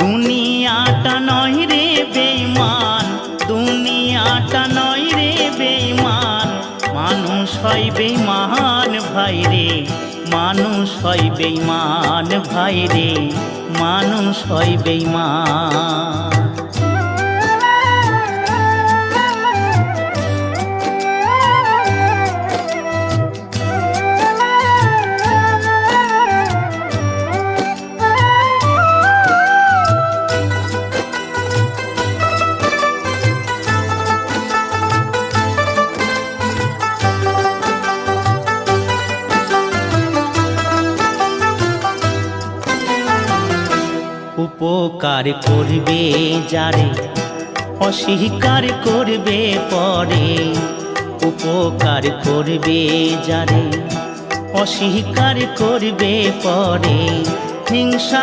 দুনিয়াটা নয় রে বেঈমান, দুনিয়াটা নয় রে বেঈমান, মানুষ হয় বেঈমান ভাই রে, মানুষ হয় বেঈমান ভাই রে, মানুষ হয় বেঈমান। উপকার করবে যারে অস্বীকার করবে পরে, উপকার করবে যারে অস্বীকার করবে পরে, হিংসা